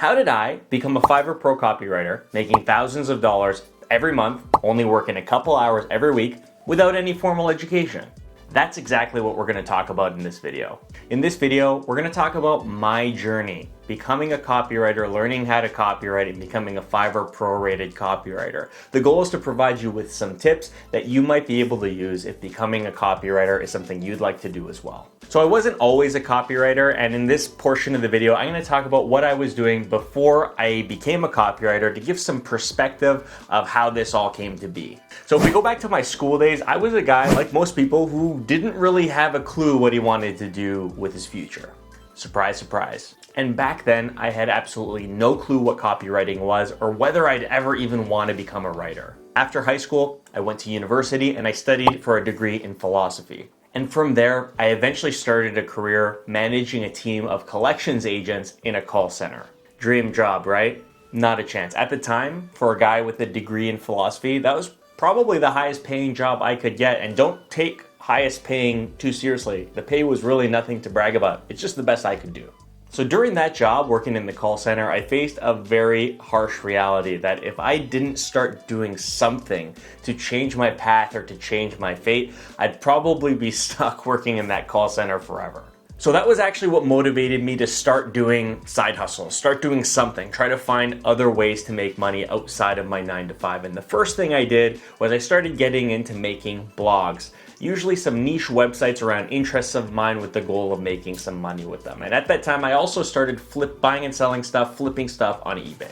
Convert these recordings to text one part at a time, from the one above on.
How did I become a Fiverr Pro copywriter, making thousands of dollars every month, only working a couple hours every week, without any formal education? That's exactly what we're going to talk about in this video. In this video, we're going to talk about my journey, becoming a copywriter, learning how to copywrite, and becoming a Fiverr Pro rated copywriter. The goal is to provide you with some tips that you might be able to use if becoming a copywriter is something you'd like to do as well. So I wasn't always a copywriter, and in this portion of the video, I'm going to talk about what I was doing before I became a copywriter to give some perspective of how this all came to be. So if we go back to my school days, I was a guy, like most people, who didn't really have a clue what he wanted to do with his future. Surprise, surprise. And back then, I had absolutely no clue what copywriting was or whether I'd ever even want to become a writer. After high school, I went to university and I studied for a degree in philosophy. And from there, I eventually started a career managing a team of collections agents in a call center. Dream job, right? Not a chance. At the time, for a guy with a degree in philosophy, that was probably the highest paying job I could get. And don't take highest paying too seriously. The pay was really nothing to brag about. It's just the best I could do. So during that job, working in the call center, I faced a very harsh reality that if I didn't start doing something to change my path or to change my fate, I'd probably be stuck working in that call center forever. So that was actually what motivated me to start doing side hustles, start doing something, try to find other ways to make money outside of my 9-to-5. And the first thing I did was I started getting into making blogs, usually some niche websites around interests of mine with the goal of making some money with them. And at that time, I also started buying and selling stuff, flipping stuff on eBay.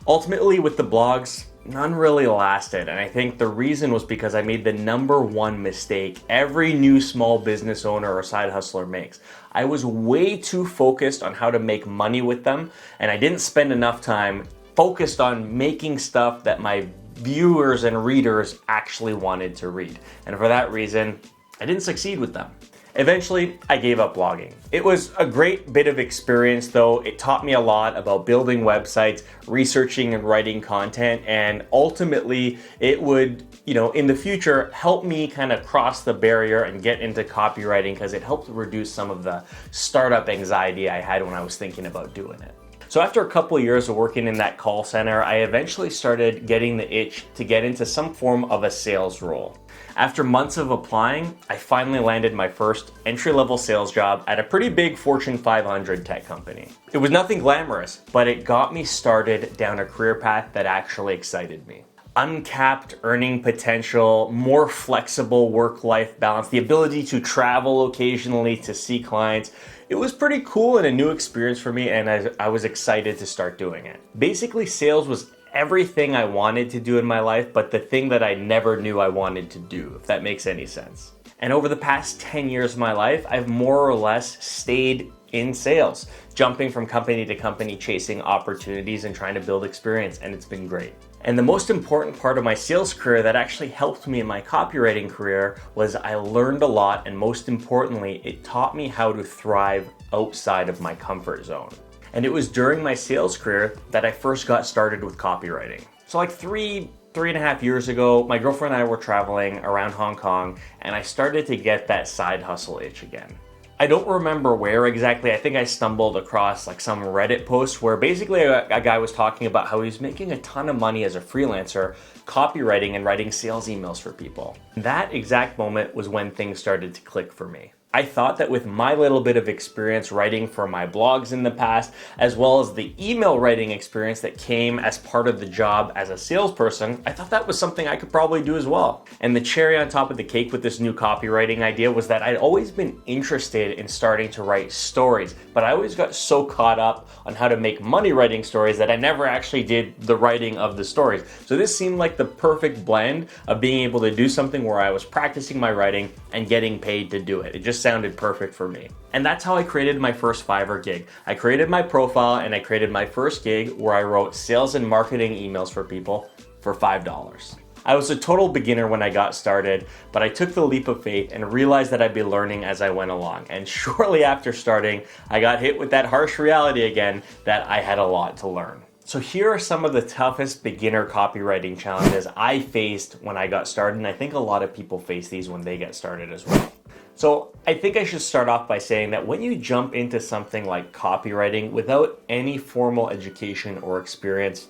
Ultimately, with the blogs, none really lasted, and I think the reason was because I made the number one mistake every new small business owner or side hustler makes. I was way too focused on how to make money with them, and I didn't spend enough time focused on making stuff that my viewers and readers actually wanted to read. And for that reason, I didn't succeed with them. Eventually, I gave up blogging. It was a great bit of experience though. It taught me a lot about building websites, researching and writing content, and ultimately it would, in the future, help me kind of cross the barrier and get into copywriting because it helped reduce some of the startup anxiety I had when I was thinking about doing it. So after a couple of years of working in that call center, I eventually started getting the itch to get into some form of a sales role. After months of applying, I finally landed my first entry-level sales job at a pretty big Fortune 500 tech company. It was nothing glamorous, but it got me started down a career path that actually excited me. Uncapped earning potential, more flexible work-life balance, the ability to travel occasionally to see clients. It was pretty cool and a new experience for me, and I was excited to start doing it. Basically, sales was everything I wanted to do in my life, but the thing that I never knew I wanted to do, if that makes any sense. And over the past 10 years of my life, I've more or less stayed in sales, jumping from company to company, chasing opportunities and trying to build experience, and it's been great. And the most important part of my sales career that actually helped me in my copywriting career was I learned a lot, and most importantly, it taught me how to thrive outside of my comfort zone. And it was during my sales career that I first got started with copywriting. So like three and a half years ago, my girlfriend and I were traveling around Hong Kong, and I started to get that side hustle itch again. I don't remember where exactly. I think I stumbled across like some Reddit post where basically a guy was talking about how he was making a ton of money as a freelancer, copywriting and writing sales emails for people. That exact moment was when things started to click for me. I thought that with my little bit of experience writing for my blogs in the past, as well as the email writing experience that came as part of the job as a salesperson, I thought that was something I could probably do as well. And the cherry on top of the cake with this new copywriting idea was that I'd always been interested in starting to write stories, but I always got so caught up on how to make money writing stories that I never actually did the writing of the stories. So this seemed like the perfect blend of being able to do something where I was practicing my writing and getting paid to do it. It just sounded perfect for me. And that's how I created my first Fiverr gig. I created my profile and I created my first gig where I wrote sales and marketing emails for people for $5. I was a total beginner when I got started, but I took the leap of faith and realized that I'd be learning as I went along. And shortly after starting, I got hit with that harsh reality again that I had a lot to learn. So here are some of the toughest beginner copywriting challenges I faced when I got started, and I think a lot of people face these when they get started as well. So I think I should start off by saying that when you jump into something like copywriting without any formal education or experience,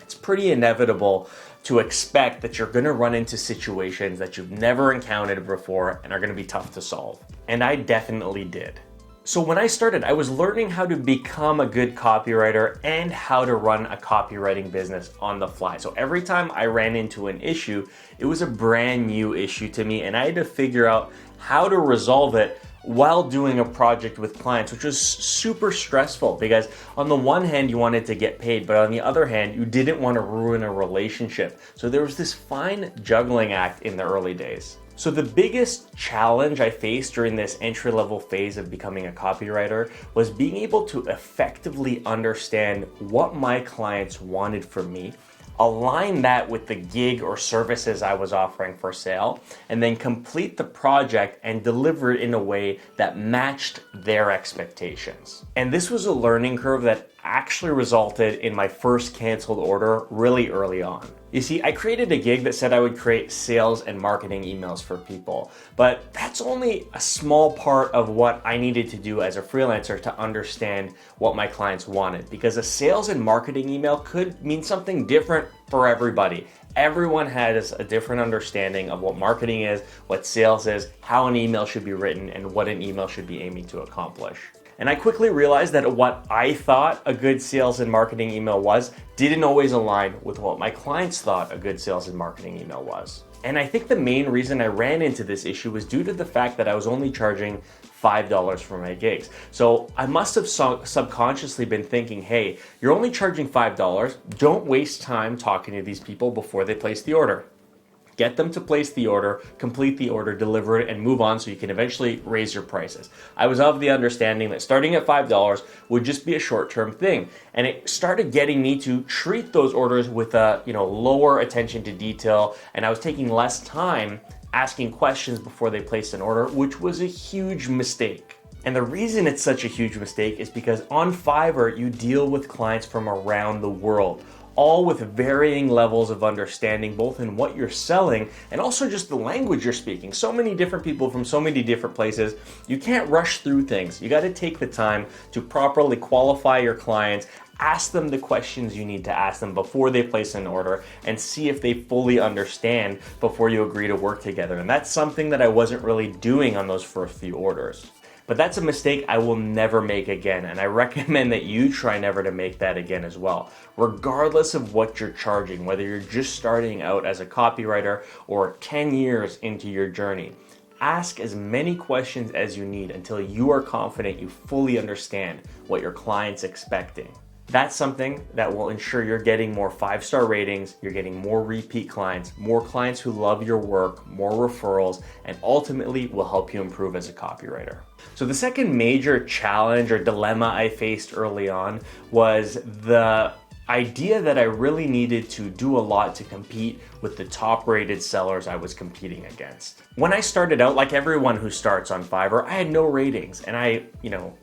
it's pretty inevitable to expect that you're going to run into situations that you've never encountered before and are going to be tough to solve. And I definitely did. So when I started, I was learning how to become a good copywriter and how to run a copywriting business on the fly. So every time I ran into an issue, it was a brand new issue to me, and I had to figure out how to resolve it while doing a project with clients, which was super stressful because on the one hand, you wanted to get paid, but on the other hand, you didn't want to ruin a relationship. So there was this fine juggling act in the early days. So the biggest challenge I faced during this entry-level phase of becoming a copywriter was being able to effectively understand what my clients wanted from me, align that with the gig or services I was offering for sale, and then complete the project and deliver it in a way that matched their expectations. And this was a learning curve that actually resulted in my first canceled order really early on. You see, I created a gig that said I would create sales and marketing emails for people, but that's only a small part of what I needed to do as a freelancer to understand what my clients wanted, because a sales and marketing email could mean something different for everybody. Everyone has a different understanding of what marketing is, what sales is, how an email should be written, and what an email should be aiming to accomplish. And I quickly realized that what I thought a good sales and marketing email was didn't always align with what my clients thought a good sales and marketing email was. And I think the main reason I ran into this issue was due to the fact that I was only charging $5 for my gigs. So I must have subconsciously been thinking, hey, you're only charging $5. Don't waste time talking to these people before they place the order. Get them to place the order, complete the order, deliver it, and move on so you can eventually raise your prices. I was of the understanding that starting at $5 would just be a short-term thing. And it started getting me to treat those orders with a lower attention to detail, and I was taking less time asking questions before they placed an order, which was a huge mistake. And the reason it's such a huge mistake is because on Fiverr, you deal with clients from around the world, all with varying levels of understanding, both in what you're selling and also just the language you're speaking. So many different people from so many different places. You can't rush through things. You got to take the time to properly qualify your clients, ask them the questions you need to ask them before they place an order, and see if they fully understand before you agree to work together. And that's something that I wasn't really doing on those first few orders. But that's a mistake I will never make again, and I recommend that you try never to make that again as well. Regardless of what you're charging, whether you're just starting out as a copywriter or 10 years into your journey, ask as many questions as you need until you are confident you fully understand what your client's expecting. That's something that will ensure you're getting more 5-star ratings, you're getting more repeat clients, more clients who love your work, more referrals, and ultimately will help you improve as a copywriter. So the second major challenge or dilemma I faced early on was the idea that I really needed to do a lot to compete with the top rated sellers I was competing against. When I started out, like everyone who starts on Fiverr, I had no ratings, and I,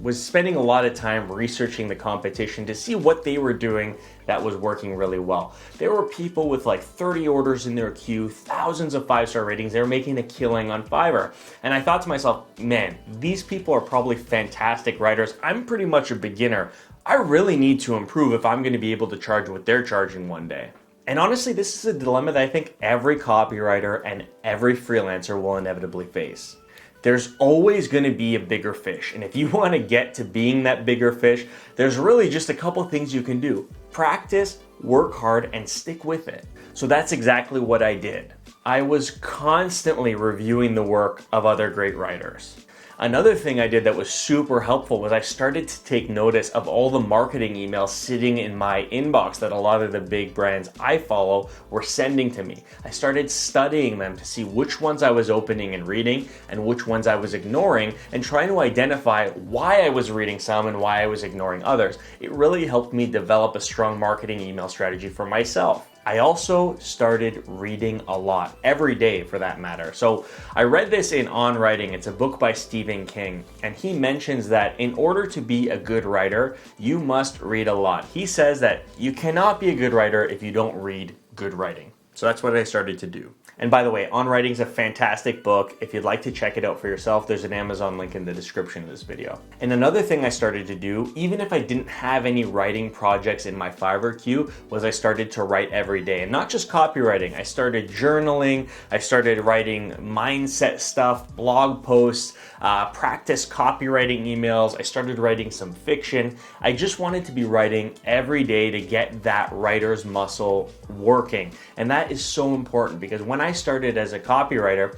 was spending a lot of time researching the competition to see what they were doing that was working really well. There were people with like 30 orders in their queue, thousands of 5-star ratings. They were making a killing on Fiverr. And I thought to myself, man, these people are probably fantastic writers. I'm pretty much a beginner. I really need to improve if I'm going to be able to charge what they're charging one day. And honestly, this is a dilemma that I think every copywriter and every freelancer will inevitably face. There's always going to be a bigger fish. And if you want to get to being that bigger fish, there's really just a couple things you can do. Practice, work hard, and stick with it. So that's exactly what I did. I was constantly reviewing the work of other great writers. Another thing I did that was super helpful was I started to take notice of all the marketing emails sitting in my inbox that a lot of the big brands I follow were sending to me. I started studying them to see which ones I was opening and reading and which ones I was ignoring, and trying to identify why I was reading some and why I was ignoring others. It really helped me develop a strong marketing email strategy for myself. I also started reading a lot, every day for that matter. So I read this in On Writing. It's a book by Stephen King, and he mentions that in order to be a good writer, you must read a lot. He says that you cannot be a good writer if you don't read good writing. So that's what I started to do. And by the way, On Writing is a fantastic book. If you'd like to check it out for yourself, there's an Amazon link in the description of this video. And another thing I started to do, even if I didn't have any writing projects in my Fiverr queue, was I started to write every day. And not just copywriting, I started journaling, I started writing mindset stuff, blog posts, practice copywriting emails, I started writing some fiction. I just wanted to be writing every day to get that writer's muscle working. And that is so important because when I started as a copywriter,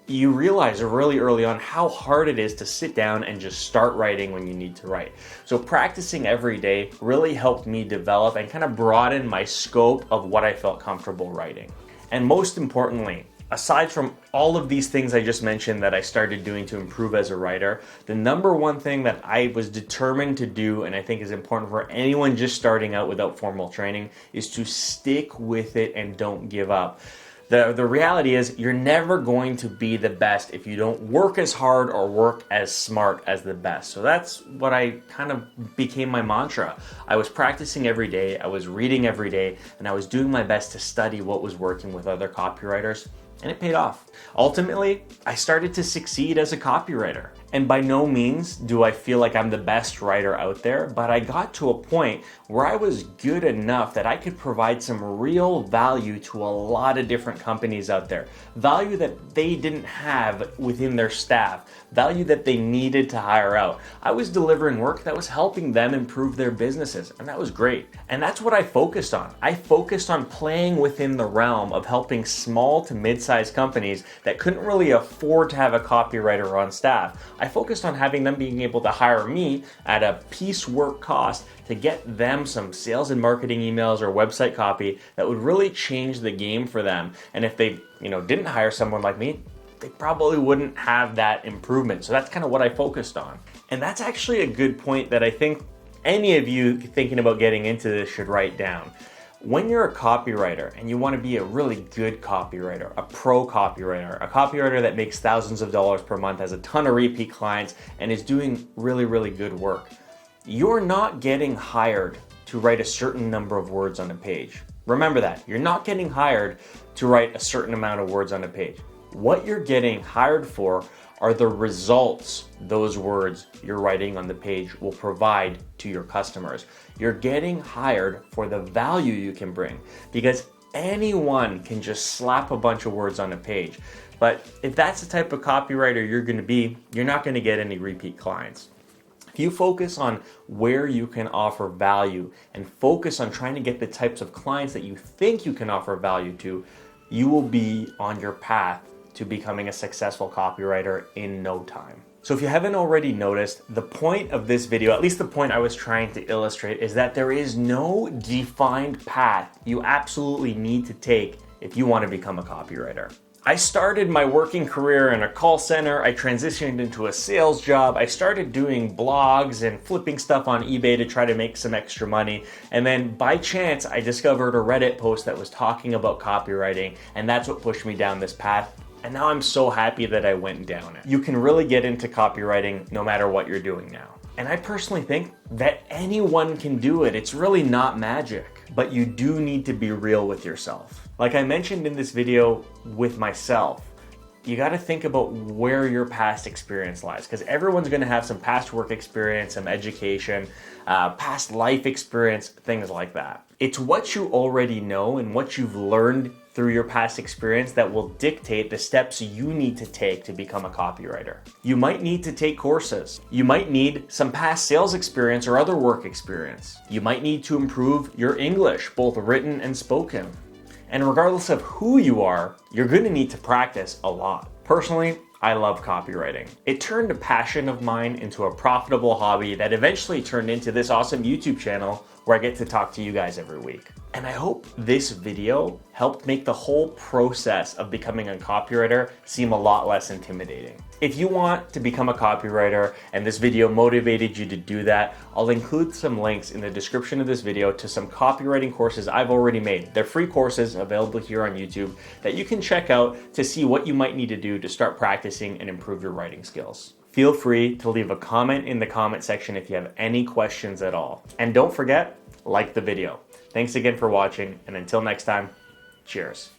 you realize really early on how hard it is to sit down and just start writing when you need to write. So practicing every day really helped me develop and kind of broaden my scope of what I felt comfortable writing. And most importantly, aside from all of these things I just mentioned that I started doing to improve as a writer, the number one thing that I was determined to do, and I think is important for anyone just starting out without formal training, is to stick with it and don't give up. The reality is you're never going to be the best if you don't work as hard or work as smart as the best. So that's what I kind of became my mantra. I was practicing every day, I was reading every day, and I was doing my best to study what was working with other copywriters. And it paid off. Ultimately, I started to succeed as a copywriter. And by no means do I feel like I'm the best writer out there, but I got to a point where I was good enough that I could provide some real value to a lot of different companies out there. Value that they didn't have within their staff, value that they needed to hire out. I was delivering work that was helping them improve their businesses, and that was great. And that's what I focused on. I focused on playing within the realm of helping small to mid-sized companies that couldn't really afford to have a copywriter on staff. I focused on having them being able to hire me at a piecework cost to get them some sales and marketing emails or website copy that would really change the game for them. And if they, didn't hire someone like me, they probably wouldn't have that improvement. So that's kind of what I focused on. And that's actually a good point that I think any of you thinking about getting into this should write down. When you're a copywriter and you want to be a really good copywriter, a pro copywriter, a copywriter that makes thousands of dollars per month, has a ton of repeat clients, and is doing really, really good work, you're not getting hired to write a certain number of words on a page. Remember that. You're not getting hired to write a certain amount of words on a page. What you're getting hired for are the results those words you're writing on the page will provide to your customers. You're getting hired for the value you can bring, because anyone can just slap a bunch of words on a page. But if that's the type of copywriter you're going to be, you're not going to get any repeat clients. If you focus on where you can offer value and focus on trying to get the types of clients that you think you can offer value to, you will be on your path to becoming a successful copywriter in no time. So if you haven't already noticed, the point of this video, at least the point I was trying to illustrate, is that there is no defined path you absolutely need to take if you want to become a copywriter. I started my working career in a call center. I transitioned into a sales job. I started doing blogs and flipping stuff on eBay to try to make some extra money. And then by chance, I discovered a Reddit post that was talking about copywriting, and that's what pushed me down this path. And now I'm so happy that I went down it. You can really get into copywriting no matter what you're doing now. And I personally think that anyone can do it. It's really not magic, but you do need to be real with yourself. Like I mentioned in this video with myself, you got to think about where your past experience lies, because everyone's going to have some past work experience, some education, past life experience, things like that. It's what you already know and what you've learned through your past experience that will dictate the steps you need to take to become a copywriter. You might need to take courses. You might need some past sales experience or other work experience. You might need to improve your English, both written and spoken. And regardless of who you are, you're going to need to practice a lot. Personally, I love copywriting. It turned a passion of mine into a profitable hobby that eventually turned into this awesome YouTube channel where I get to talk to you guys every week. And I hope this video helped make the whole process of becoming a copywriter seem a lot less intimidating. If you want to become a copywriter and this video motivated you to do that, I'll include some links in the description of this video to some copywriting courses I've already made. They're free courses available here on YouTube that you can check out to see what you might need to do to start practicing and improve your writing skills. Feel free to leave a comment in the comment section if you have any questions at all. And don't forget, like the video. Thanks again for watching, and until next time, cheers.